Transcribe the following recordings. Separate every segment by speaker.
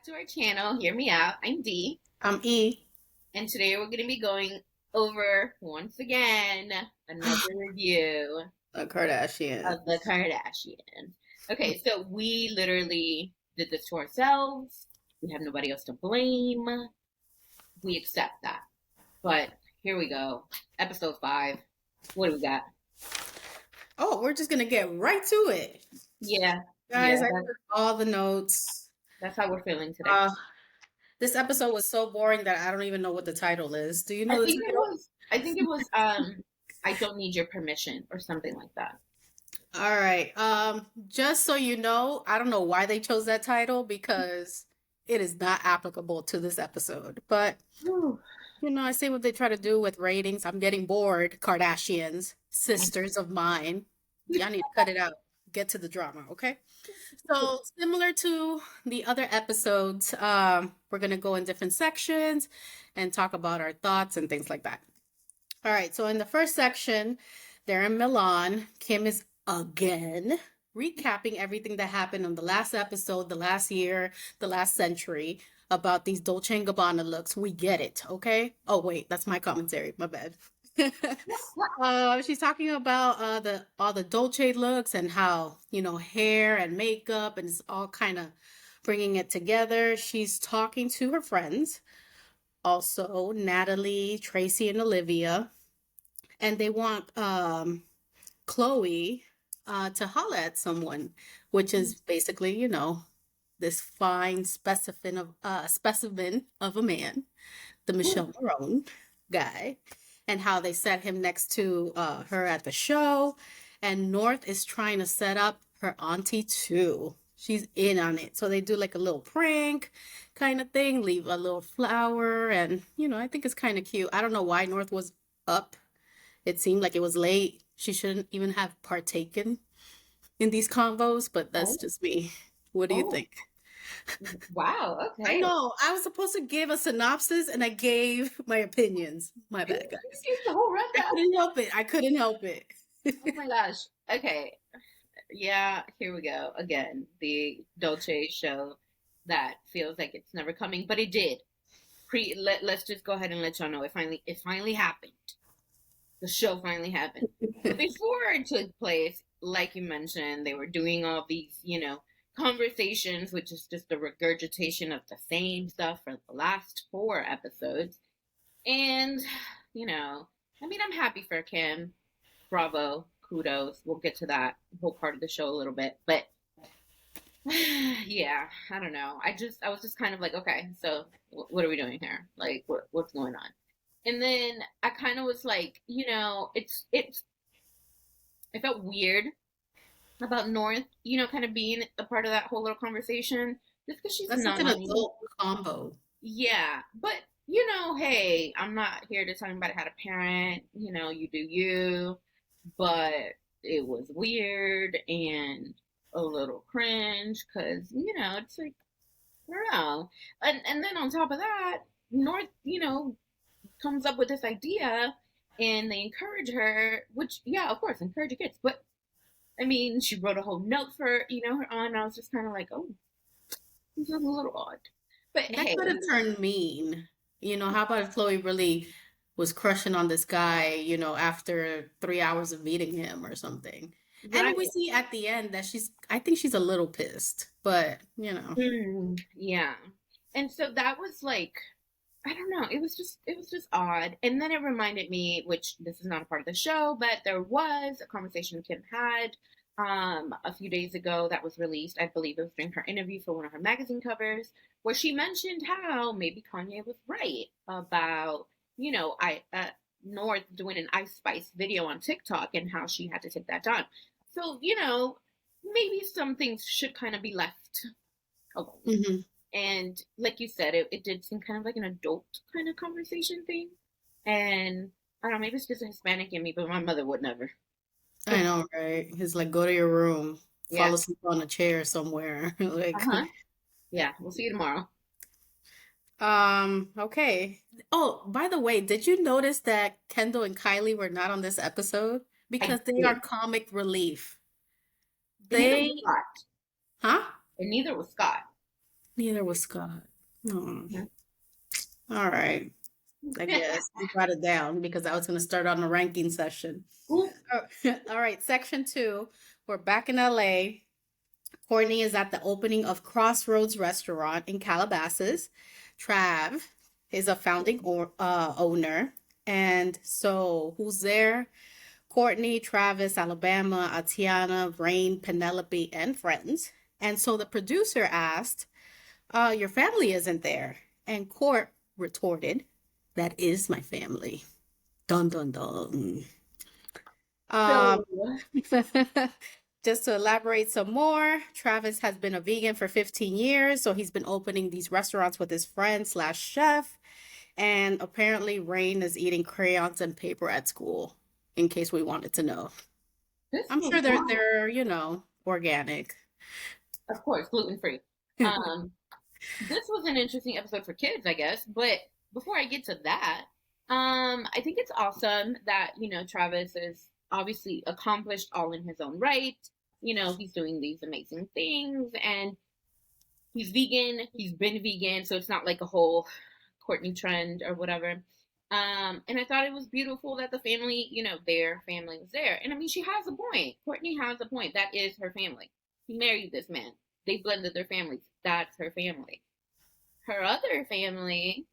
Speaker 1: back to our channel. Hear me out. I'm Dee,
Speaker 2: I'm E.
Speaker 1: and today we're going to be going over once again another review
Speaker 2: The Kardashian.
Speaker 1: of the Kardashians. Okay, so we literally did this to ourselves. We have nobody else to blame. We accept that. But here we go. Episode 5. What do we got?
Speaker 2: Oh, we're just gonna get right to it.
Speaker 1: Yeah, yeah,
Speaker 2: Guys, I took all the notes.
Speaker 1: that's how we're feeling today.
Speaker 2: Uh, this episode was so boring that I don't even know what the title is. Do you
Speaker 1: I
Speaker 2: know the
Speaker 1: think it
Speaker 2: title?
Speaker 1: was, I think it was, I don't need your permission or something like that.
Speaker 2: All right. Just so you know, I don't know why they chose that title because it is not applicable to this episode. But
Speaker 1: Whew.
Speaker 2: I see what they try to do with ratings. I'm getting bored. Kardashians, sisters of mine. Y'all need to cut it out. Get to the drama, okay? So similar to the other episodes, we're gonna go in different sections and talk about our thoughts and things like that. All right, so in the first section, they're in Milan. Kim is again recapping everything that happened on the last episode, the last year, the last century about these Dolce and Gabbana looks. We get it, okay? Oh wait, that's my commentary. My bad. She's talking about the all the Dolce looks and how hair and makeup and it's all kind of bringing it together. She's talking to her friends, also Natalie, Tracy, and Olivia, and they want Chloe to holla at someone, which is basically this fine specimen of a man, the Michelle Marone guy, and how they set him next to her at the show. And North is trying to set up her auntie too. She's in on it. So they do like a little prank kind of thing, leave a little flower. And, I think it's kind of cute. I don't know why North was up. It seemed like it was late. She shouldn't even have partaken in these convos, but that's
Speaker 1: Oh,
Speaker 2: just me. What do you
Speaker 1: oh,
Speaker 2: think?
Speaker 1: wow.
Speaker 2: I
Speaker 1: Okay.
Speaker 2: know. I was supposed to give a synopsis and I gave my opinions. My
Speaker 1: You
Speaker 2: bad, guys.
Speaker 1: gave the whole
Speaker 2: I
Speaker 1: rundown.
Speaker 2: couldn't help it. I couldn't help it.
Speaker 1: Oh my gosh. Okay. Yeah, here we go. Again, the Dolce show that feels like it's never coming, but it did. Let's just go ahead and let y'all know it finally happened. The show finally happened. But before it took place, like you mentioned, they were doing all these, conversations, which is just a regurgitation of the same stuff for the last 4 episodes. And, you know, I mean, I'm happy for Kim. Bravo. Kudos. We'll get to that whole part of the show a little bit. But yeah, I don't know. I was just kind of like, okay, so what are we doing here? Like, what's going on? And then I kind of was like, it felt weird about North, kind of being a part of that whole little conversation, just because she's
Speaker 2: That's such an
Speaker 1: not.
Speaker 2: adult combo.
Speaker 1: Yeah, but hey, I'm not here to tell anybody how to parent. You do you, but it was weird and a little cringe because it's like I don't know, and then on top of that, North, comes up with this idea and they encourage her, which yeah, of course, encourage your kids, but I mean, she wrote a whole note for her aunt. I was just kind of like, oh, this is a little odd, but
Speaker 2: That
Speaker 1: hey,
Speaker 2: could have turned mean. How about if Chloe really was crushing on this guy, after 3 hours of meeting him or something? And
Speaker 1: right.
Speaker 2: we see at the end that I think she's a little pissed, but,
Speaker 1: Yeah. And so that was like, I don't know, it was just odd. And then it reminded me, which this is not a part of the show, but there was a conversation Kim had a few days ago that was released. I believe it was during her interview for one of her magazine covers, where she mentioned how maybe Kanye was right about, I North doing an Ice Spice video on TikTok and how she had to take that down. So, maybe some things should kind of be left alone.
Speaker 2: hmm
Speaker 1: And like you said, it did seem kind of like an adult kind of conversation thing. And I don't know, maybe it's just a Hispanic in me, but my mother would never.
Speaker 2: I know, right? It's like go to your room,
Speaker 1: Yeah.
Speaker 2: fall asleep on a chair somewhere. Like,
Speaker 1: Uh-huh. Yeah. We'll see you tomorrow.
Speaker 2: okay. Oh, by the way, did you notice that Kendall and Kylie were not on this episode?
Speaker 1: I
Speaker 2: Because they are
Speaker 1: did.
Speaker 2: comic relief.
Speaker 1: And neither was
Speaker 2: They,
Speaker 1: Scott.
Speaker 2: huh?
Speaker 1: And neither was Scott.
Speaker 2: Neither was Scott. Oh,
Speaker 1: Mhm.
Speaker 2: all right. I guess we brought it down because I was going to start on a ranking session.
Speaker 1: Ooh,
Speaker 2: Oh, all right, section two. We're back in LA. Courtney is at the opening of Crossroads Restaurant in Calabasas. Trav is a founding owner. And so who's there? Courtney, Travis, Alabama, Atiana, Rain, Penelope, and friends. And so the producer asked, your family isn't there. And Court retorted, that is my family. Dun dun dun. Um,
Speaker 1: so
Speaker 2: just to elaborate some more, Travis has been a vegan for 15 years, so he's been opening these restaurants with his friend slash chef. And apparently, Rain is eating crayons and paper at school, in case we wanted to know.
Speaker 1: this
Speaker 2: I'm
Speaker 1: was,
Speaker 2: sure they're organic.
Speaker 1: of course, gluten free. Um, this was an interesting episode for kids, I guess. But before I get to that, I think it's awesome that Travis is obviously accomplished all in his own right. He's doing these amazing things, and he's vegan. He's been vegan, so it's not like a whole Courtney trend or whatever. And I thought it was beautiful that the family, their family was there. And I mean, she has a point. Courtney has a point. That is her family. He married this man. They blended their families. That's her family. Her other family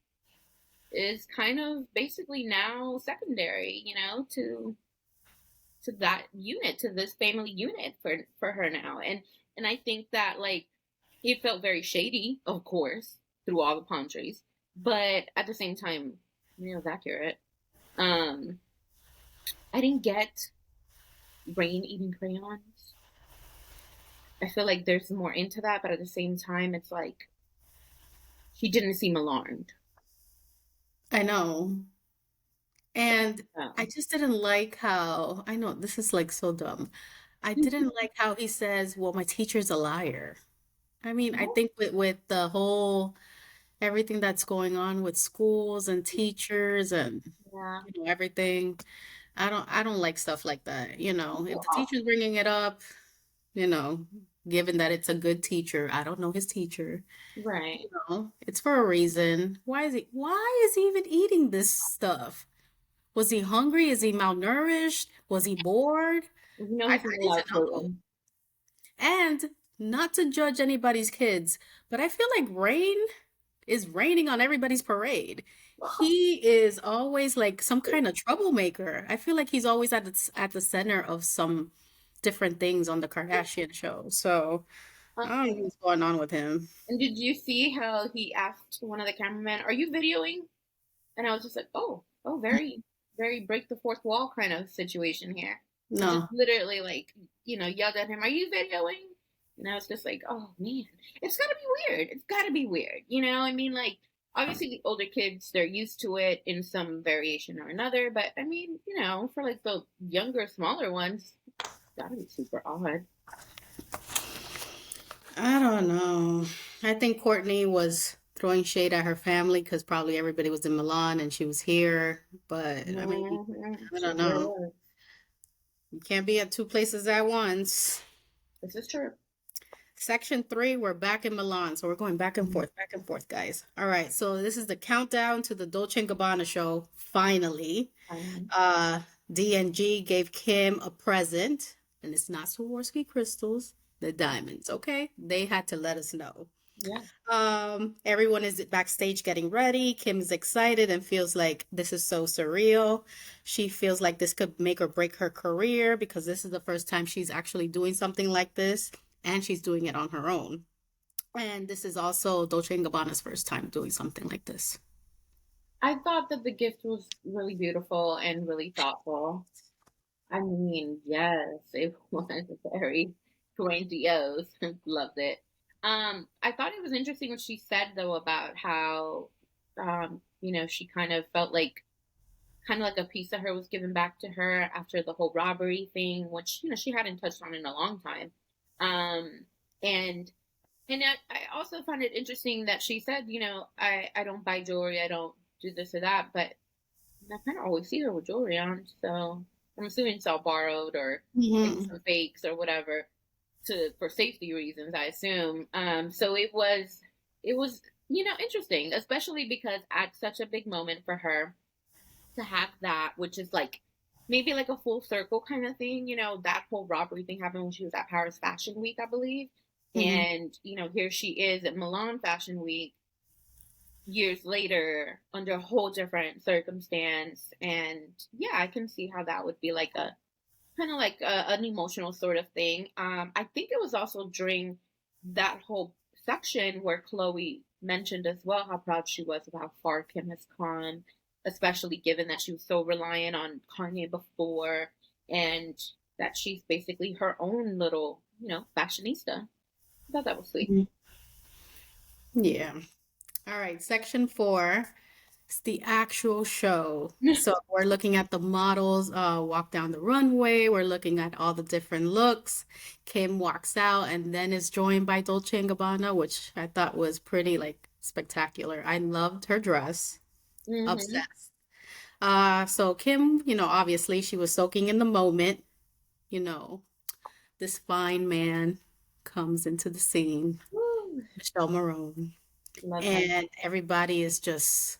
Speaker 1: is kind of basically now secondary, to that unit, to this family unit for her now. And I think that like it felt very shady, of course, through all the palm trees, but at the same time, it was accurate. Um, I didn't get Rain eating crayons. I feel like there's more into that, but at the same time, it's like she didn't seem alarmed.
Speaker 2: I know. And I
Speaker 1: Um,
Speaker 2: just didn't like how, I know this is like so dumb. I didn't like how he says, well, my teacher's a liar. I mean, I think with the whole everything that's going on with schools and teachers and
Speaker 1: yeah,
Speaker 2: everything, I don't like stuff like that. If the
Speaker 1: off.
Speaker 2: teacher's bringing it up, you know, given that it's a good teacher, I don't know his teacher,
Speaker 1: Right.
Speaker 2: it's for a reason. Why is he even eating this stuff? Was he hungry? Is he malnourished? Was he bored? I
Speaker 1: He's eating a
Speaker 2: need
Speaker 1: lot
Speaker 2: to
Speaker 1: of
Speaker 2: know.
Speaker 1: protein.
Speaker 2: And not to judge anybody's kids, but I feel like Rain is raining on everybody's parade. He is always like some kind of troublemaker. I feel like he's always at the center of some different things on the Kardashian show. So I don't know what's going on with him.
Speaker 1: And did you see how he asked one of the cameramen, "Are you videoing?" And I was just like, "Oh, very, very break the fourth wall kind of situation here." He just
Speaker 2: No.
Speaker 1: literally like, yelled at him, "Are you videoing?" And I was just like, "Oh man, it's gotta be weird. It's gotta be weird." I mean, like obviously the older kids they're used to it in some variation or another, but I mean, for like the younger, smaller ones, it's gotta be super odd.
Speaker 2: I don't know. I think Courtney was throwing shade at her family because probably everybody was in Milan and she was here. But I mean, I
Speaker 1: She
Speaker 2: don't
Speaker 1: sure
Speaker 2: know.
Speaker 1: was.
Speaker 2: You can't be at two places at once.
Speaker 1: This is true.
Speaker 2: Section three, we're back in Milan. So we're going back and forth, guys. All right. So this is the countdown to the Dolce & Gabbana show. Finally,
Speaker 1: Um,
Speaker 2: uh, D&G gave Kim a present, and it's not Swarovski crystals, the diamonds. Okay. They had to let us know.
Speaker 1: yeah.
Speaker 2: Everyone is backstage getting ready. Kim's excited and feels like this is so surreal. She feels like this could make or break her career because this is the first time she's actually doing something like this, and she's doing it on her own. And this is also Dolce& Gabbana's first time doing something like this.
Speaker 1: I thought that the gift was really beautiful and really thoughtful. I mean, yes, it was very grandiose. Loved it. I thought it was interesting what she said though about how, she kind of felt like a piece of her was given back to her after the whole robbery thing, which she hadn't touched on in a long time. Um, and I also found it interesting that she said, I don't buy jewelry, I don't do this or that, but I kind of always see her with jewelry on, so I'm assuming it's all borrowed or maybe
Speaker 2: Mhm.
Speaker 1: some fakes or whatever for safety reasons, I assume. So it was. it was, interesting, especially because at such a big moment for her to have that, which is like maybe like a full circle kind of thing. That whole robbery thing happened when she was at Paris Fashion Week, I believe.
Speaker 2: Hmm.
Speaker 1: And, here she is at Milan Fashion Week years later under a whole different circumstance. And yeah, I can see how that would be like a kind of like an emotional sort of thing. I think it was also during that whole section where Chloe mentioned as well how proud she was of how far Kim has come, especially given that she was so reliant on Kanye before, and that she's basically her own little, fashionista. I thought that was sweet.
Speaker 2: Mhm. Yeah. All right, section 4. It's the actual show. So we're looking at the models walk down the runway. We're looking at all the different looks. Kim walks out and then is joined by Dolce and Gabbana, which I thought was pretty like spectacular. I loved her dress.
Speaker 1: Mm-hmm.
Speaker 2: Obsessed. So Kim, obviously she was soaking in the moment. You know, this fine man comes into the scene, Michelle Marone,
Speaker 1: Love him.
Speaker 2: and everybody is just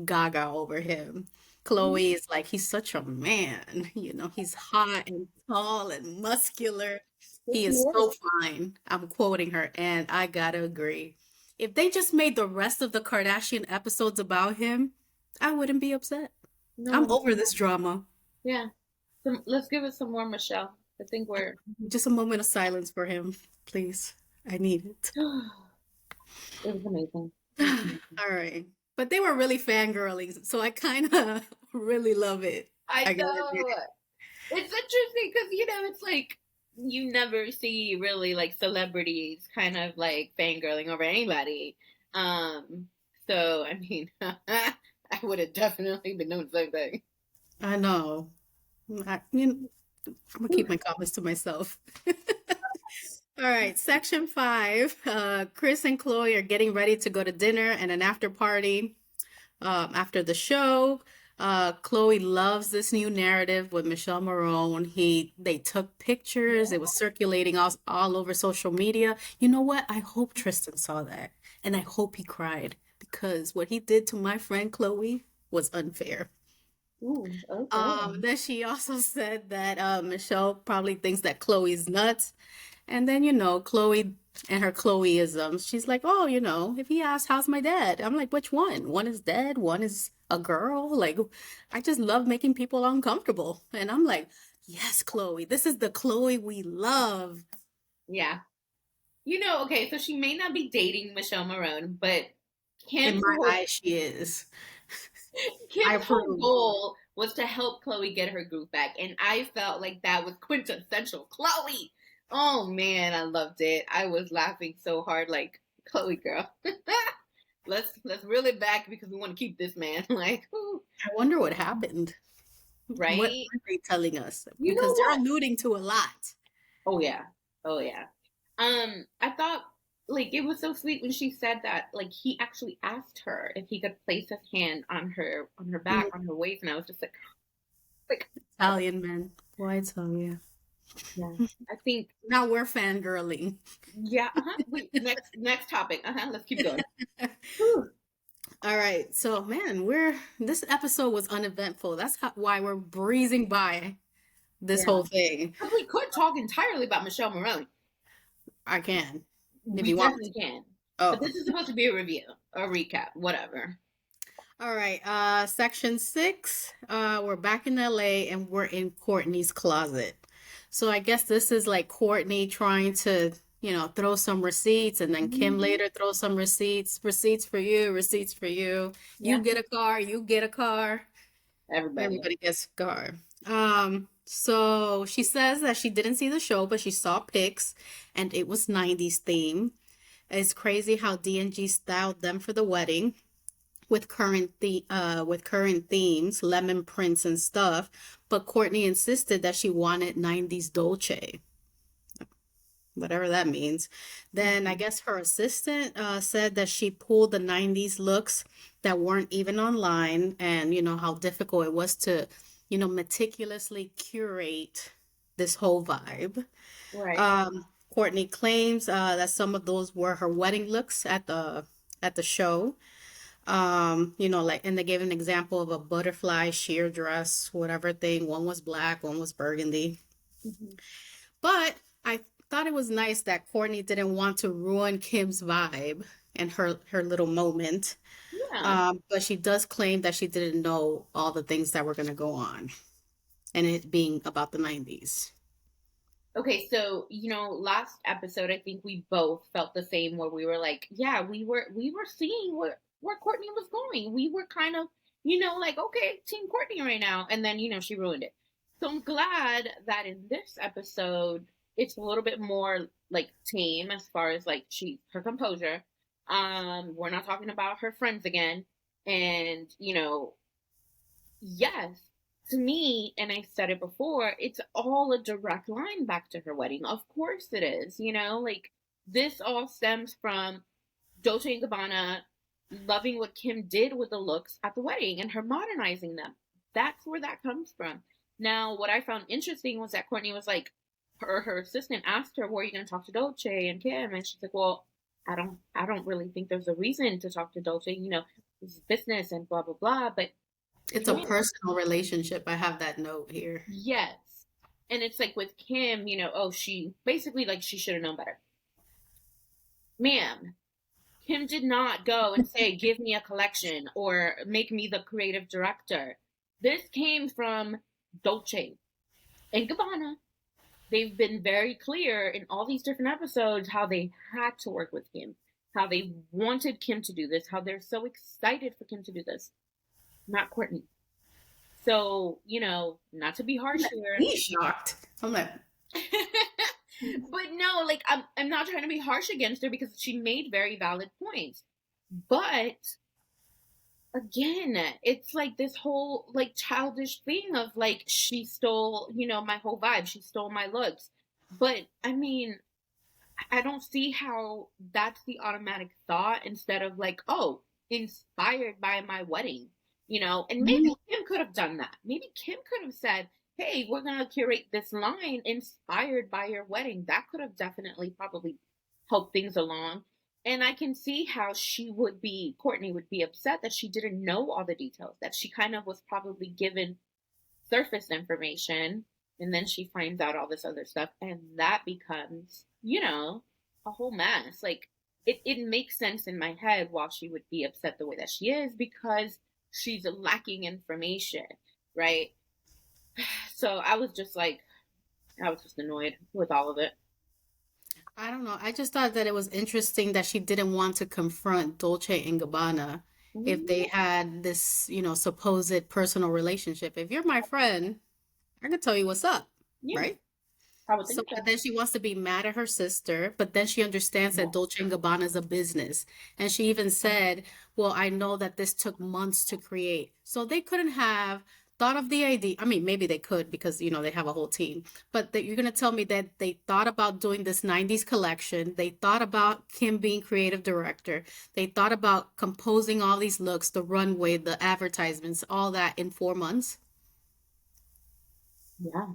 Speaker 2: gaga over him. Chloe is like, he's such a man, he's hot and tall and muscular.
Speaker 1: Yes,
Speaker 2: He
Speaker 1: he
Speaker 2: is so
Speaker 1: is.
Speaker 2: fine. I'm quoting her, and I gotta agree. If they just made the rest of the Kardashian episodes about him, I wouldn't be upset. I'm
Speaker 1: No,
Speaker 2: over this drama.
Speaker 1: yeah. Let's give it some more, Michelle. I think we're.
Speaker 2: Just a moment of silence for him, please. I need it.
Speaker 1: It was amazing. It was amazing.
Speaker 2: All right. But they were really fangirling, so I kind of really love it.
Speaker 1: I
Speaker 2: I gotta admit
Speaker 1: know. It's interesting because, it's like you never see really like celebrities kind of like fangirling over anybody. Um, so I mean, I would have definitely been doing the same thing.
Speaker 2: I know. I'm gonna keep my comments to myself. All right, section 5. Chris and Chloe are getting ready to go to dinner and an after party. After the show, Chloe loves this new narrative with Michelle Marone. They took pictures. It was circulating all over social media. You know what? I hope Tristan saw that, and I hope he cried because what he did to my friend Chloe was unfair.
Speaker 1: Ooh, okay.
Speaker 2: Then she also said that Michelle probably thinks that Chloe's nuts. And then, Chloe and her Chloeisms, she's like, oh, if he asks, how's my dad? I'm like, which one? One is dead, one is a girl. Like, I just love making people uncomfortable. And I'm like, yes, Chloe, this is the Chloe we love.
Speaker 1: Yeah. Okay, so she may not be dating Michelle Marone, but
Speaker 2: In
Speaker 1: Kim's
Speaker 2: my
Speaker 1: whole
Speaker 2: eyes, she is. I
Speaker 1: Kim's whole
Speaker 2: approve.
Speaker 1: goal was to help Chloe get her groove back, and I felt like that was quintessential Chloe. Oh man, I loved it. I was laughing so hard, like Chloe girl. Let's reel it back because we want to keep this man. Like, ooh,
Speaker 2: I wonder what happened. What
Speaker 1: right?
Speaker 2: are they telling us?
Speaker 1: You
Speaker 2: Because
Speaker 1: know
Speaker 2: they're
Speaker 1: what?
Speaker 2: alluding to a lot.
Speaker 1: Oh yeah, oh yeah. I thought like it was so sweet when she said that like he actually asked her if he could place his hand on her back,
Speaker 2: Mm,
Speaker 1: on her waist, and I was just like,
Speaker 2: Italian men. Boy, I tell you.
Speaker 1: yeah. I think
Speaker 2: Now we're fangirling.
Speaker 1: yeah. Wait, next topic. Let's keep going. Whew.
Speaker 2: All right. So, man, this episode was uneventful. Why we're breezing by this
Speaker 1: Yeah.
Speaker 2: whole thing.
Speaker 1: But we could talk entirely about Michelle Moroni.
Speaker 2: I can, if
Speaker 1: We
Speaker 2: you want me
Speaker 1: definitely can.
Speaker 2: to.
Speaker 1: But
Speaker 2: Oh,
Speaker 1: this is supposed to be a review, a recap, whatever.
Speaker 2: all right. Section 6. We're back in LA and we're in Courtney's closet. So I guess this is like Courtney trying to, throw some receipts, and then Kim
Speaker 1: Mhm.
Speaker 2: later throws some receipts. Receipts for you, receipts for you. You
Speaker 1: Yeah,
Speaker 2: get a car, you get a car.
Speaker 1: everybody.
Speaker 2: Everybody gets a car. So she says that she didn't see the show, but she saw pics and it was 90s theme. It's crazy how D&G styled them for the wedding with current themes, lemon prints and stuff. But Courtney insisted that she wanted 90s Dolce, whatever that means. Then I
Speaker 1: Mhm.
Speaker 2: guess her assistant said that she pulled the 90s looks that weren't even online, and how difficult it was to, meticulously curate this whole vibe.
Speaker 1: Right.
Speaker 2: Courtney claims that some of those were her wedding looks at the at the show. Like, and they gave an example of a butterfly sheer dress, whatever thing. One was black, one was burgundy.
Speaker 1: Mhm.
Speaker 2: But I thought it was nice that Courtney didn't want to ruin Kim's vibe and her little moment.
Speaker 1: Yeah.
Speaker 2: But she does claim that she didn't know all the things that were going to go on, and it being about the 90s.
Speaker 1: Okay, so last episode, I think we both felt the same, where we were like, yeah, we were seeing where Courtney was going. We were kind of, like, okay, Team Courtney right now, and then she ruined it. So I'm glad that in this episode, it's a little bit more like tame as far as like her composure. We're not talking about her friends again, and yes, to me, and I said it before, it's all a direct line back to her wedding. Of course it is, like this all stems from Dolce and Gabbana loving what Kim did with the looks at the wedding and her modernizing them. That's where that comes from. Now, what I found interesting was that Courtney was like, her assistant asked her, "Were you going to talk to Dolce and Kim?" And she's like, "Well, I don't really think there's a reason to talk to Dolce. This is business and blah blah blah." But
Speaker 2: It's a
Speaker 1: Kim,
Speaker 2: personal relationship. I have that note here.
Speaker 1: yes. And it's like with Kim, oh, she basically like she should have known better. Ma'am, Kim did not go and say, give me a collection or make me the creative director. This came from Dolce and Gabbana. They've been very clear in all these different episodes how they had to work with Kim, how they wanted Kim to do this, how they're so excited for Kim to do this, not Courtney. So, not to be harsh here.
Speaker 2: He's shocked. I'm like,
Speaker 1: But no, like I'm not trying to be harsh against her because she made very valid points. But again, it's like this whole like childish thing of like she stole, my whole vibe. She stole my looks. But I mean, I don't see how that's the automatic thought instead of like, oh, inspired by my wedding, and maybe Kim could have done that. Maybe Kim could have said, hey, we're going to curate this line inspired by your wedding. That could have definitely probably helped things along. And I can see how Courtney would be upset that she didn't know all the details, that she kind of was probably given surface information and then she finds out all this other stuff and that becomes a whole mess. Like it makes sense in my head while she would be upset the way that she is because she's lacking information, right? So I was just annoyed with all of it.
Speaker 2: I don't know. I just thought that it was interesting that she didn't want to confront Dolce and Gabbana if they
Speaker 1: Mhm.
Speaker 2: had this, supposed personal relationship. If you're my friend, I could tell you what's up,
Speaker 1: Yeah,
Speaker 2: right?
Speaker 1: I would
Speaker 2: So,
Speaker 1: think so.
Speaker 2: but then she wants to be mad at her sister, but then she understands that Dolce and Gabbana is a business. And she even said, well, I know that this took months to create. So they couldn't have thought of the idea. I mean, maybe they could because, they have a whole team. But that you're going to tell me that they thought about doing this 90s collection. They thought about Kim being creative director. They thought about composing all these looks, the runway, the advertisements, all that in 4 months.
Speaker 1: Yeah.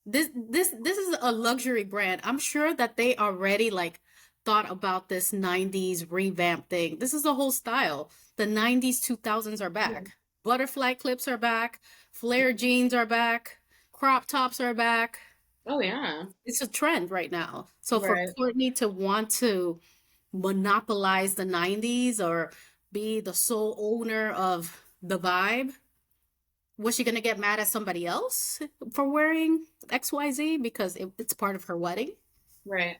Speaker 2: This is a luxury brand. I'm sure that they already like thought about this 90s revamp thing. This is a whole style. The 90s 2000s are
Speaker 1: Yeah.
Speaker 2: back. Butterfly clips are back. Flare jeans are back. Crop tops are back.
Speaker 1: Oh yeah.
Speaker 2: It's a trend right now. So for
Speaker 1: Right.
Speaker 2: Courtney to want to monopolize the 90s or be the sole owner of the vibe, was she going to get mad at somebody else for wearing XYZ because it's part of her wedding?
Speaker 1: Right.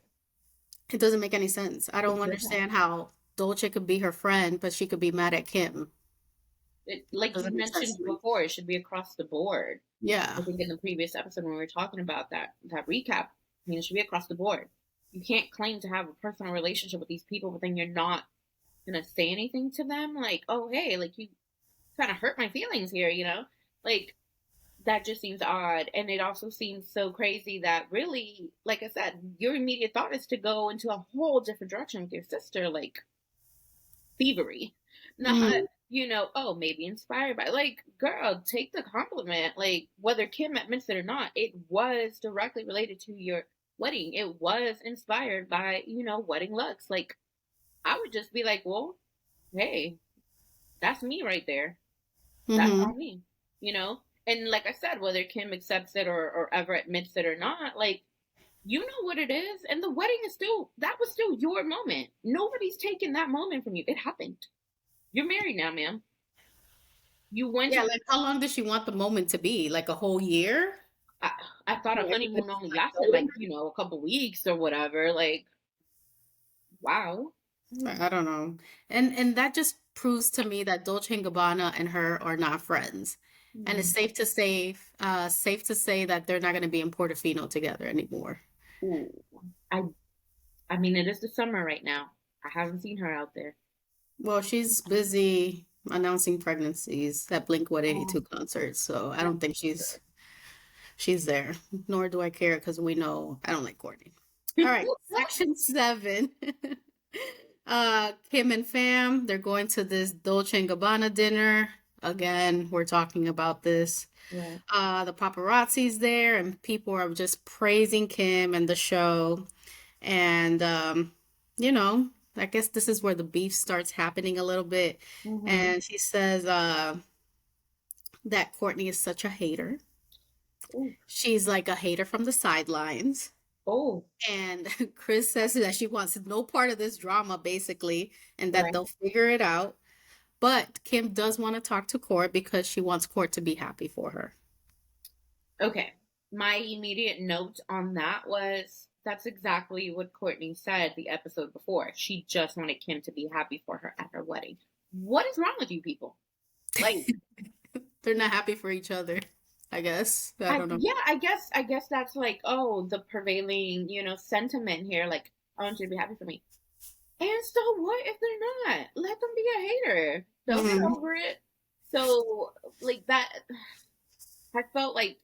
Speaker 2: It doesn't make any sense. I
Speaker 1: It
Speaker 2: don't
Speaker 1: doesn't.
Speaker 2: understand how Dolce could be her friend, but she could be mad at Kim.
Speaker 1: Like you
Speaker 2: Doesn't make sense
Speaker 1: mentioned
Speaker 2: to me.
Speaker 1: before, it should be across the board. I
Speaker 2: Yeah.
Speaker 1: think in the previous episode when we were talking about that recap, I mean, it should be across the board. You can't claim to have a personal relationship with these people, but then you're not gonna say anything to them. Like, oh hey, like you kind of hurt my feelings here, Like that just seems odd, and it also seems so crazy that really, like I said, your immediate thought is to go into a whole different direction with your sister, like thievery, not
Speaker 2: Mm.
Speaker 1: oh maybe inspired by like girl take the compliment like whether Kim admits it or not it was directly related to your wedding it was inspired by wedding looks like I would just be like well hey, that's me right there. That's
Speaker 2: Mm-hmm.
Speaker 1: on me, you know? And like I said, whether Kim accepts it or ever admits it or not, like, you know what it is. And the wedding is still, that was still your moment. Nobody's taking that moment from you. It happened. You're married now, ma'am. You went
Speaker 2: Yeah,
Speaker 1: to,
Speaker 2: like how long does she want the moment to be? Like a whole year?
Speaker 1: I, I thought a
Speaker 2: Where
Speaker 1: honeymoon
Speaker 2: everybody's
Speaker 1: only
Speaker 2: like
Speaker 1: lasted
Speaker 2: going?
Speaker 1: like, a couple weeks or whatever. Like, wow.
Speaker 2: I don't know. And that just proves to me that Dolce and Gabbana and her are not friends. And it's
Speaker 1: Mm.
Speaker 2: safe to say that they're not going to be in Portofino together anymore.
Speaker 1: Ooh. I, I mean, it is the summer right now. I haven't seen her out there.
Speaker 2: Well, she's busy announcing pregnancies at Blink
Speaker 1: Oh,
Speaker 2: 182 concerts, so I
Speaker 1: that's
Speaker 2: don't think she's there. Nor do I care because we know I don't like Courtney. All right, section 7. Kim and Fam, they're going to this Dolce and Gabbana dinner. Again, we're talking about this.
Speaker 1: right.
Speaker 2: The paparazzi's there, and people are just praising Kim and the show. And you know, I guess this is where the beef starts happening a little bit.
Speaker 1: Mm-hmm.
Speaker 2: And she says that Courtney is such a hater.
Speaker 1: Ooh.
Speaker 2: She's like a hater from the sidelines.
Speaker 1: Oh,
Speaker 2: And Chris says that she wants no part of this drama, basically, and that
Speaker 1: right.
Speaker 2: they'll figure it out. But Kim does want to talk to Court because she wants Court to be happy for her.
Speaker 1: Okay. My immediate note on that was that's exactly what Courtney said the episode before. She just wanted Kim to be happy for her at her wedding. What is wrong with you people? Like,
Speaker 2: They're not happy for each other, I guess. I don't know.
Speaker 1: I guess that's like, oh, the prevailing, sentiment here. Like, I want you to be happy for me. And so what if they're not? Let them be a hater. They'll get
Speaker 2: Hmm.
Speaker 1: over it. So, like that, I felt like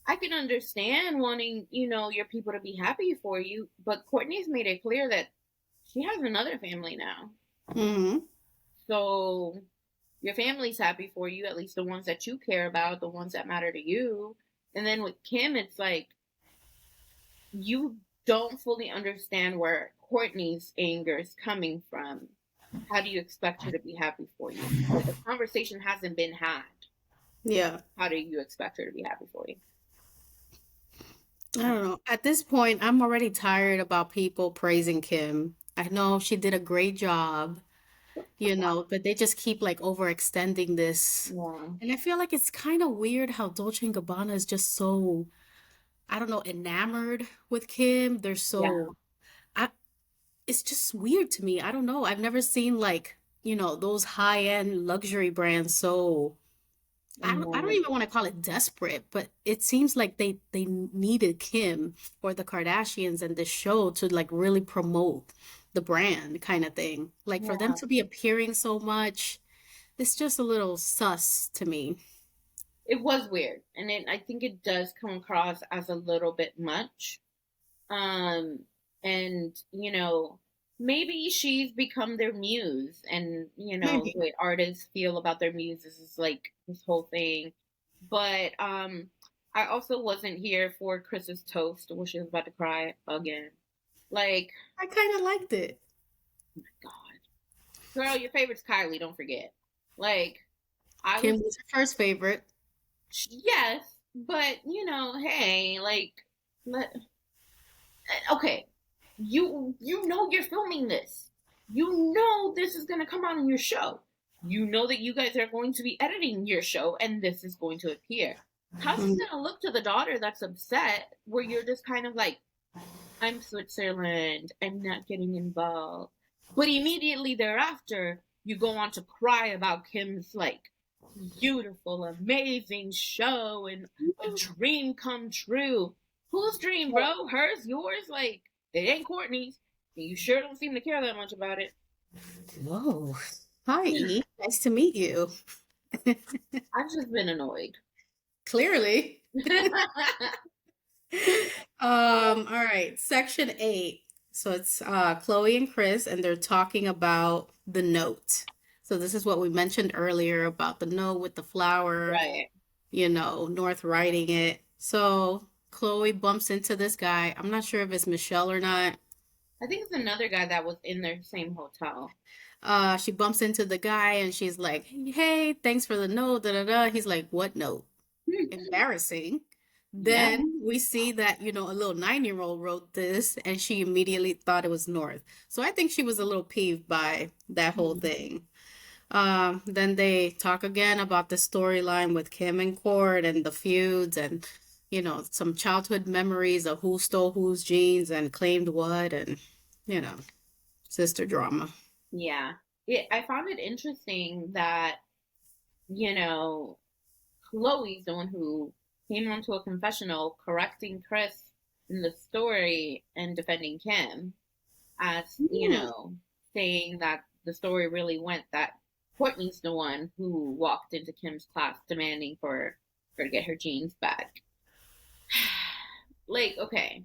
Speaker 1: I can understand wanting, your people to be happy for you, but Courtney's made it clear that she has another family now.
Speaker 2: Hmm.
Speaker 1: So your family's happy for you, at least the ones that you care about, the ones that matter to you. And then with Kim, it's like you don't fully understand where Courtney's anger is coming from. How do you expect her to be happy for you? Like the conversation hasn't been had.
Speaker 2: Yeah.
Speaker 1: How do you expect her to be happy for you?
Speaker 2: I don't know. At this point, I'm already tired about people praising Kim. I know she did a great job, but they just keep like overextending this.
Speaker 1: Yeah.
Speaker 2: And I feel like it's kind of weird how Dolce and Gabbana is just so, I don't know, enamored with Kim. They're
Speaker 1: Yeah.
Speaker 2: so, I, it's just weird to me. I don't know. I've never seen like, those high-end luxury brands so I don't
Speaker 1: Enamored.
Speaker 2: even want to call it desperate, but it seems like they needed Kim or the Kardashians and the show to like really promote the brand kind of thing. Like for them
Speaker 1: Yeah.
Speaker 2: to be appearing so much, it's just a little sus to me.
Speaker 1: It was weird. And I think it does come across as a little bit much. Um, and, maybe she's become their muse. And, the
Speaker 2: Maybe.
Speaker 1: way artists feel about their muses is like this whole thing. But I also wasn't here for Chris's toast where she was about to cry again. Like,
Speaker 2: I kind of liked it.
Speaker 1: God. Girl, your favorite's Kylie, don't forget. Like, I
Speaker 2: Kim
Speaker 1: was,
Speaker 2: was her first favorite.
Speaker 1: yes, but, hey, like, let, okay, you know you're filming this. You know this is gonna come out on your show. You know that you guys are going to be editing your show, and this is going to appear. How's this
Speaker 2: Mhm.
Speaker 1: gonna look to the daughter that's upset, where you're just kind of like, I'm Switzerland, I'm not getting involved, but immediately thereafter you go on to cry about Kim's like beautiful, amazing show and a dream come true. Whose dream, bro? Hers? Yours? Like, it ain't Courtney's. And you sure don't seem to care that much about it.
Speaker 2: Whoa. Hi, E. Nice to meet you.
Speaker 1: I've just been annoyed.
Speaker 2: Clearly. All right, section 8. So it's Chloe and Chris, and they're talking about the note. So this is what we mentioned earlier about the note with the flower,
Speaker 1: Right.
Speaker 2: North writing it. So Chloe bumps into this guy. I'm not sure if it's Michelle or not.
Speaker 1: I think it's another guy that was in their same hotel.
Speaker 2: She bumps into the guy and she's like, "Hey, thanks for the note." Da da da. He's like, "What note?" Embarrassing.
Speaker 1: Yeah.
Speaker 2: Then we see that, a little 9-year-old wrote this and she immediately thought it was North. So I think she was a little peeved by that whole thing. Then they talk again about the storyline with Kim and Cord and the feuds and, some childhood memories of who stole whose jeans and claimed what and, you know, sister drama.
Speaker 1: Yeah. I found it interesting that, you know, Chloe's the one who came onto a confessional correcting Chris in the story and defending Kim as,
Speaker 2: Hmm.
Speaker 1: saying that the story really went that Courtney's the one who walked into Kim's class demanding for her to get her jeans back. Like, okay,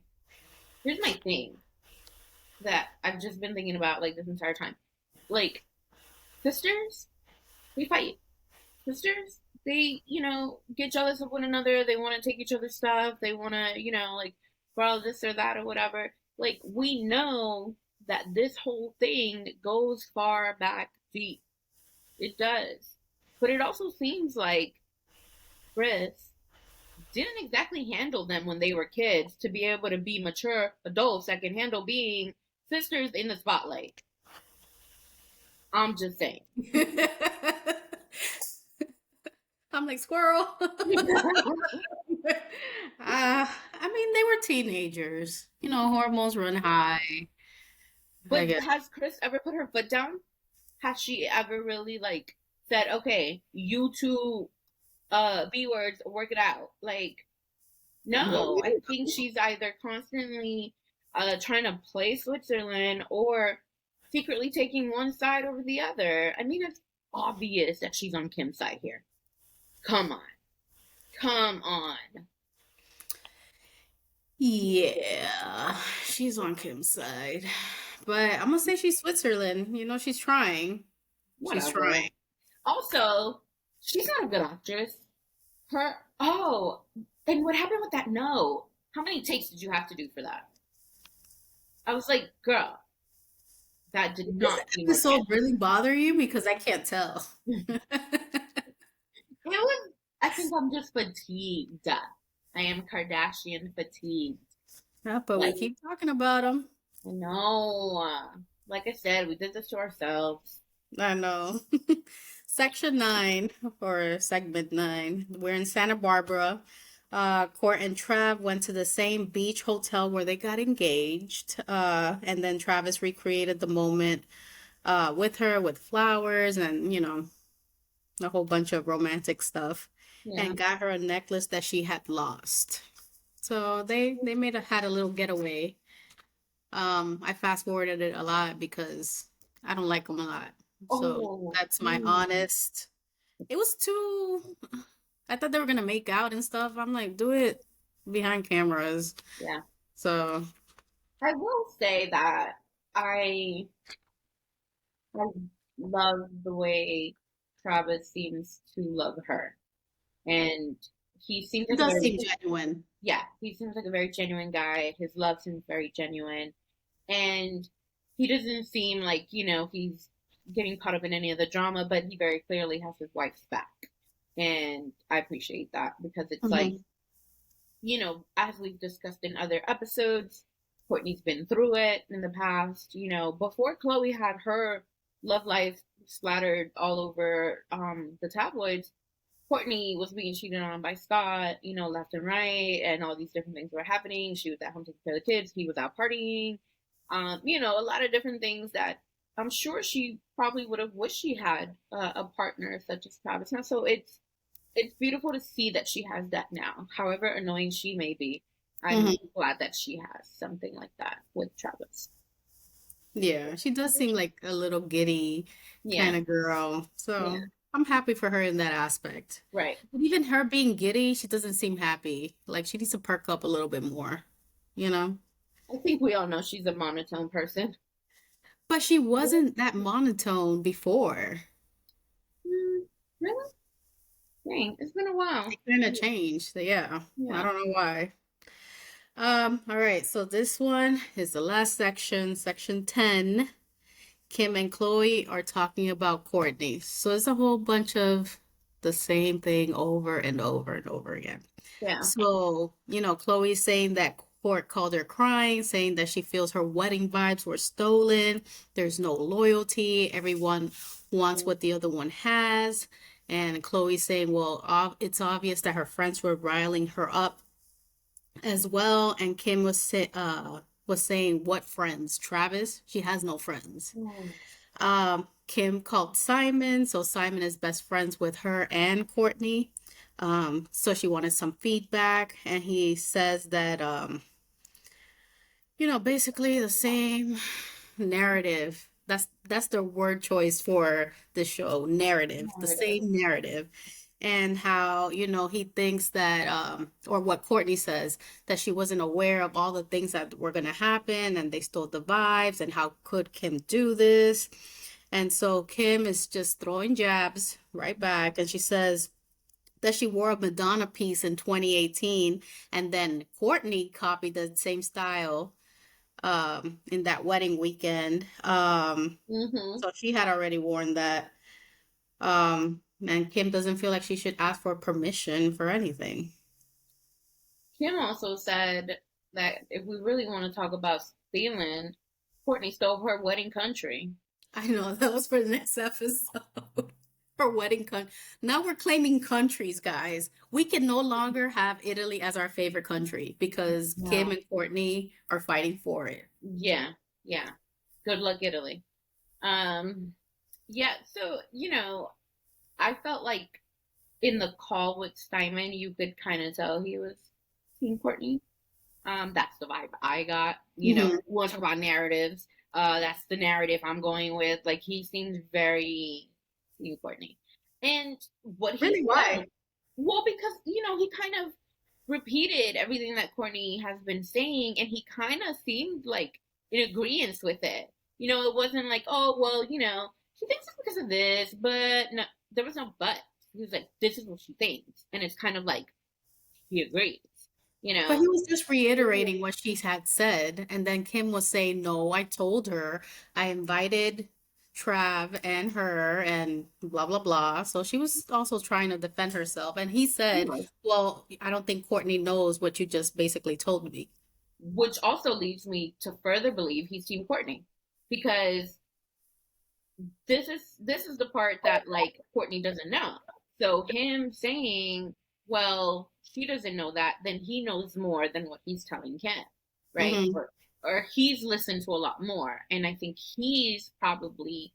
Speaker 1: here's my thing that I've just been thinking about like this entire time. Like, sisters, we fight. Sisters, they, get jealous of one another. They want to take each other's stuff. They want to, like borrow this or that or whatever. Like, we know that this whole thing goes far back deep. It does. But it also seems like Chris didn't exactly handle them when they were kids to be able to be mature adults that can handle being sisters in the spotlight. I'm just saying.
Speaker 2: I'm like, squirrel. I mean, they were teenagers. Hormones run high, I
Speaker 1: But
Speaker 2: guess.
Speaker 1: has Chris ever put her foot down? Has she ever really like said, okay, you two B words, work it out? Like, no. I think she's either constantly trying to play Switzerland or secretly taking one side over the other. I mean, it's obvious that she's on Kim's side here. Come on. Come on.
Speaker 2: Yeah, she's on Kim's side. But I'm gonna say she's Switzerland. She's trying. She's
Speaker 1: Whatever.
Speaker 2: trying.
Speaker 1: Also, she's not a good actress. And what happened with that no? How many takes did you have to do for that? I was like, girl, that did
Speaker 2: Did this
Speaker 1: not seem
Speaker 2: episode
Speaker 1: organic.
Speaker 2: really bother you? Because I can't tell.
Speaker 1: It was, I think I'm just fatigued. I am Kardashian fatigued.
Speaker 2: Yeah, but we
Speaker 1: Like,
Speaker 2: keep talking about them.
Speaker 1: no. Like I said, we did this to ourselves.
Speaker 2: I know. Section 9 or segment 9. We're in Santa Barbara. Court and Trav went to the same beach hotel where they got engaged. And then Travis recreated the moment with her with flowers and, a whole bunch of romantic stuff
Speaker 1: Yeah.
Speaker 2: and got her a necklace that she had lost. So they had a little getaway. I fast forwarded it a lot because I don't like them a lot. So
Speaker 1: Oh,
Speaker 2: that's my honest. It was too. I thought they were gonna make out and stuff. I'm like, do it behind cameras.
Speaker 1: yeah.
Speaker 2: So
Speaker 1: I will say that I I love the way Travis seems to love her. And he seems
Speaker 2: it
Speaker 1: like a
Speaker 2: does
Speaker 1: very,
Speaker 2: seem genuine.
Speaker 1: yeah, he seems like a very genuine guy. His love seems very genuine. And he doesn't seem like, he's getting caught up in any of the drama, but he very clearly has his wife's back. And I appreciate that because it's like,
Speaker 2: Hmm.
Speaker 1: as we've discussed in other episodes, Courtney's been through it in the past. Before Chloe had her love life splattered all over the tabloids, Courtney was being cheated on by Scott, left and right, and all these different things were happening. She was at home taking care of the kids. He was out partying. A lot of different things that I'm sure she probably would have wished she had a partner such as Travis now. So it's beautiful to see that she has that now. However annoying she may be, I'm
Speaker 2: Hmm.
Speaker 1: glad that she has something like that with Travis.
Speaker 2: Yeah, she does seem like a little giddy
Speaker 1: Yeah,
Speaker 2: kind of girl.
Speaker 1: yeah,
Speaker 2: So I'm happy for her in that aspect.
Speaker 1: right.
Speaker 2: But even her being giddy, she doesn't seem happy. Like she needs to perk up a little bit more, you know?
Speaker 1: I think we all know she's a monotone person.
Speaker 2: But she wasn't that monotone before.
Speaker 1: Really? Dang, it's been a while.
Speaker 2: It kind of changed. So yeah, I
Speaker 1: Yeah.
Speaker 2: don't know why. All right, so this one is the last section, section 10. Kim and Chloe are talking about Courtney. So it's a whole bunch of the same thing over and over and over again.
Speaker 1: Yeah.
Speaker 2: So, Chloe's saying that Court called her crying, saying that she feels her wedding vibes were stolen. There's no loyalty. Everyone wants what the other one has. And Chloe's saying, well, it's obvious that her friends were riling her up as well. And Kim was saying, what friends? Travis? She has no friends.
Speaker 1: Mm.
Speaker 2: Kim called Simon, so Simon is best friends with her and Courtney. So she wanted some feedback, and he says that basically the same narrative. That's the word choice for the show, narrative, the same narrative. And how, he thinks that, or what Courtney says, that she wasn't aware of all the things that were going to happen and they stole the vibes, and how could Kim do this? And so Kim is just throwing jabs right back, and she says that she wore a Madonna piece in 2018, and then Courtney copied the same style in that wedding weekend.
Speaker 1: Mm-hmm.
Speaker 2: So she had already worn that. And Kim doesn't feel like she should ask for permission for anything.
Speaker 1: Kim also said that if we really want to talk about stealing, Courtney stole her wedding country.
Speaker 2: I know that was for the next episode. For wedding country. Now we're claiming countries, guys. We can no longer have Italy as our favorite country because Kim
Speaker 1: Wow.
Speaker 2: and Courtney are fighting for it.
Speaker 1: Yeah, yeah. Good luck, Italy. Um, yeah, so, I felt like in the call with Simon, you could kind of tell he was Team Courtney. That's the vibe I got.
Speaker 2: Hmm.
Speaker 1: We want to talk about narratives. That's the narrative I'm going with. Like he seems very Team Courtney, and what he
Speaker 2: Really? Why?
Speaker 1: said. Well, because he kind of repeated everything that Courtney has been saying, and he kind of seemed like in agreement with it. It wasn't like, oh well, she thinks it's because of this, but no, there was no but. He was like, this is what she thinks, and it's kind of like he agrees. You
Speaker 2: But
Speaker 1: know,
Speaker 2: he was just reiterating what she had said. And then Kim was saying, no, I told her I invited Trav and her and blah, blah, blah. So she was also trying to defend herself. And he said, well, I don't think Courtney knows what you just basically told me.
Speaker 1: which also leads me to further believe he's Team Courtney, because this is the part that like Courtney doesn't know. So him saying, "Well, she doesn't know that," then he knows more than what he's telling Kim, right?
Speaker 2: Hmm.
Speaker 1: Or he's listened to a lot more, and I think he's probably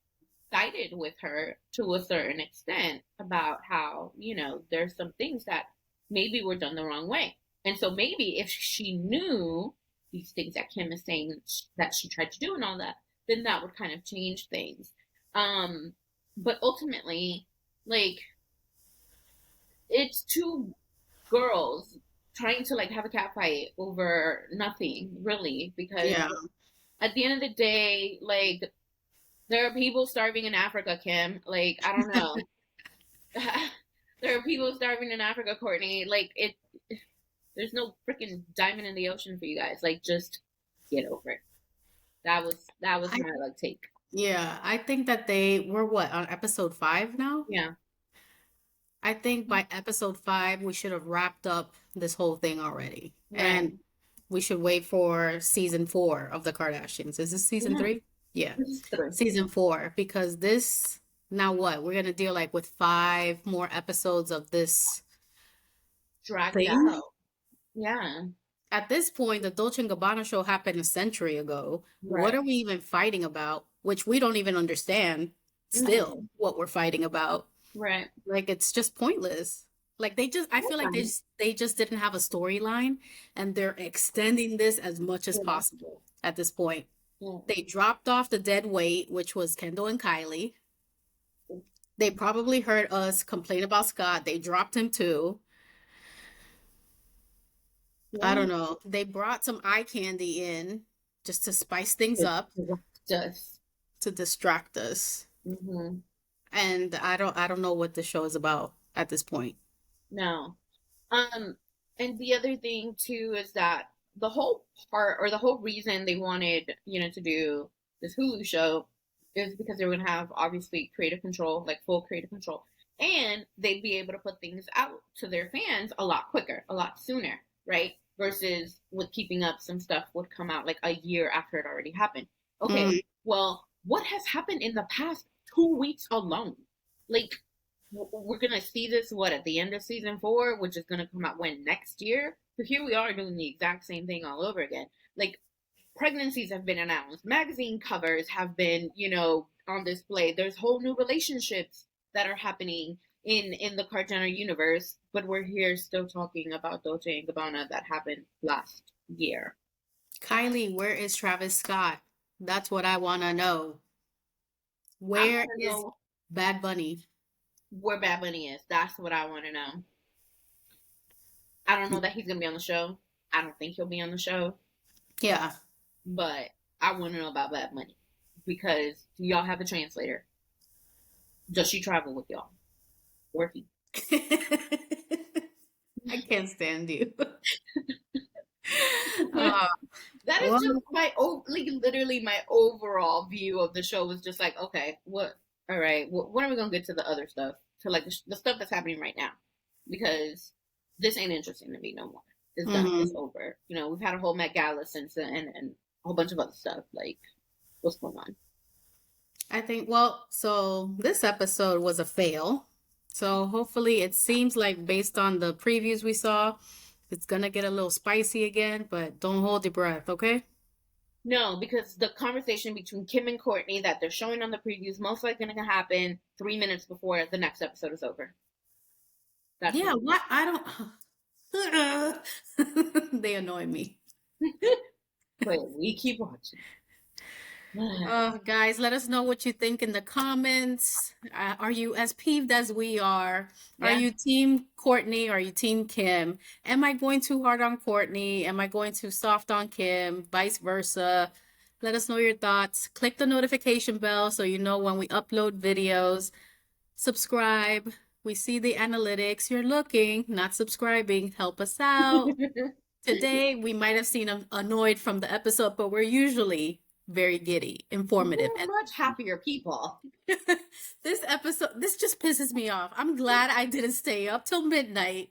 Speaker 1: sided with her to a certain extent about how there's some things that maybe were done the wrong way, and so maybe if she knew these things that Kim is saying that she tried to do and all that, then that would kind of change things. Um, but ultimately, like it's two girls trying to like have a cat fight over nothing, really, because
Speaker 2: Yeah.
Speaker 1: at the end of the day, like there are people starving in Africa, Kim. Like I don't know. There are people starving in Africa, Courtney. Like there's no freaking diamond in the ocean for you guys. Like just get over it. That was
Speaker 2: I,
Speaker 1: my like take.
Speaker 2: yeah, I think that they were what, on episode 5 now?
Speaker 1: Yeah.
Speaker 2: I think by episode 5, we should have wrapped up this whole thing already.
Speaker 1: Right.
Speaker 2: And we should wait for season 4 of the Kardashians. Is this season
Speaker 1: Yeah.
Speaker 2: 3? Yeah,
Speaker 1: This is true.
Speaker 2: season 4. Because this, now what? We're gonna deal like with 5 more episodes of this
Speaker 1: Dragged
Speaker 2: thing.
Speaker 1: out. Yeah.
Speaker 2: At this point, the Dolce& and Gabbana show happened a century ago. What
Speaker 1: Right.
Speaker 2: are we even fighting about? Which we don't even understand still
Speaker 1: No.
Speaker 2: what we're fighting about.
Speaker 1: Right.
Speaker 2: Like it's just pointless. Like I feel like
Speaker 1: Yeah.
Speaker 2: they just didn't have a storyline and they're extending this as much as
Speaker 1: Yeah.
Speaker 2: possible at this point.
Speaker 1: Yeah.
Speaker 2: They dropped off the dead weight, which was Kendall and Kylie. They probably heard us complain about Scott. They dropped him too. I
Speaker 1: Yeah.
Speaker 2: don't know. They brought some eye candy in just to spice things
Speaker 1: It
Speaker 2: up,
Speaker 1: just.
Speaker 2: to distract us.
Speaker 1: Mm-hmm.
Speaker 2: And I don't know what the show is about at this point.
Speaker 1: No. Um, and the other thing too is that the whole part or the whole reason they wanted, to do this Hulu show is because they were gonna have obviously creative control, like full creative control, and they'd be able to put things out to their fans a lot quicker, a lot sooner, right? Versus with keeping up, some stuff would come out like a year after it already happened. Okay,
Speaker 2: Mm.
Speaker 1: well, what has happened in the past 2 weeks alone? Like, we're gonna see this what at the end of season 4, which is gonna come out when next year. So here we are doing the exact same thing all over again. Like, pregnancies have been announced, magazine covers have been, on display. There's whole new relationships that are happening in the Kardashian universe, but we're here still talking about Dolce and Gabbana that happened last year.
Speaker 2: Kylie, where is Travis Scott? That's what I want to know.
Speaker 1: I
Speaker 2: Where
Speaker 1: want to
Speaker 2: is
Speaker 1: know
Speaker 2: Bad Bunny?
Speaker 1: where Bad Bunny is. That's what I want to know. I don't know that he's gonna be on the show. I don't think he'll be on the show,
Speaker 2: Yeah.
Speaker 1: but I want to know about Bad Bunny because do y'all have a translator? Does she travel with y'all? Or he?
Speaker 2: I can't stand you. Uh,
Speaker 1: That is
Speaker 2: well,
Speaker 1: just like literally my overall view of the show was just like, okay, what? All right, when are we gonna get to the other stuff? To like the stuff that's happening right now, because this ain't interesting to me no more. It's done. It's
Speaker 2: mhm.
Speaker 1: over. We've had a whole Met Gala since then, and a whole bunch of other stuff. Like, what's going on?
Speaker 2: I think, well, so this episode was a fail. So hopefully it seems like based on the previews we saw, it's gonna get a little spicy again, but don't hold your breath, okay?
Speaker 1: No, because the conversation between Kim and Courtney that they're showing on the previews most likely gonna happen 3 minutes before the next episode is over. That's
Speaker 2: Yeah,
Speaker 1: what
Speaker 2: what? I don't. They annoy me.
Speaker 1: it is. But we keep watching.
Speaker 2: Guys, let us know what you think in the comments. Are you as peeved as we are? Are
Speaker 1: Yeah.
Speaker 2: you team Courtney? Are you team Kim? Am I going too hard on Courtney? Am I going too soft on Kim? Vice versa. Let us know your thoughts. Click the notification bell so you know when we upload videos. Subscribe. We see the analytics. You're looking, not subscribing. Help us out. Today, we might have seen annoyed from the episode, but we're usually very giddy, informative.
Speaker 1: We're
Speaker 2: And
Speaker 1: much happier people.
Speaker 2: this episode, this just pisses me off. I'm glad I didn't stay up till midnight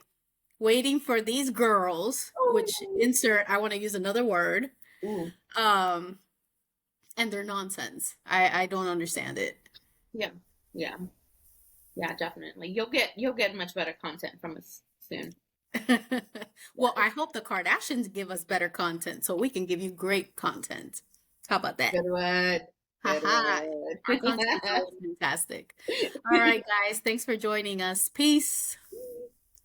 Speaker 2: waiting for these girls, which insert, I want to use another word,
Speaker 1: Ooh,
Speaker 2: um, and their nonsense. I don't understand it.
Speaker 1: yeah, yeah, yeah, definitely. You'll get much better content from us soon.
Speaker 2: Well, I hope the Kardashians give us better content so we can give you great content. How about that?
Speaker 1: Good word. Good
Speaker 2: Haha. Our
Speaker 1: word.
Speaker 2: content is always fantastic. All right, guys. Thanks for joining us. Peace.